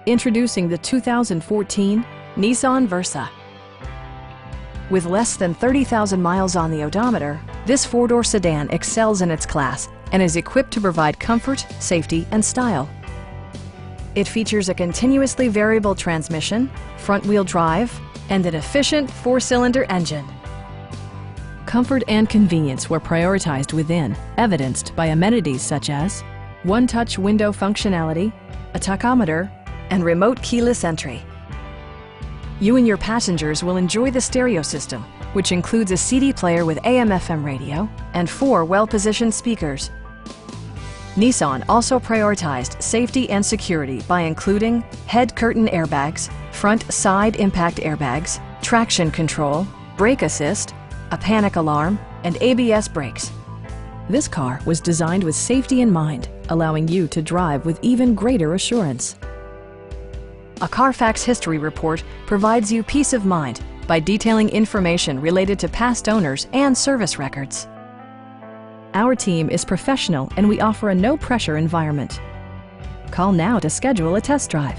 Introducing the 2014 Nissan Versa. With less than 30,000 miles on the odometer, this four-door sedan excels in its class and is equipped to provide comfort, safety, and style. It features a continuously variable transmission, front-wheel drive, and an efficient four-cylinder engine. Comfort and convenience were prioritized within, evidenced by amenities such as one-touch window functionality, a tachometer, and remote keyless entry. You and your passengers will enjoy the stereo system, which includes a CD player with AM/FM radio and 4 well-positioned speakers. Nissan also prioritized safety and security by including head curtain airbags, front side impact airbags, traction control, brake assist, a panic alarm, and ABS brakes. This car was designed with safety in mind, allowing you to drive with even greater assurance. A Carfax history report provides you peace of mind by detailing information related to past owners and service records. Our team is professional and we offer a no-pressure environment. Call now to schedule a test drive.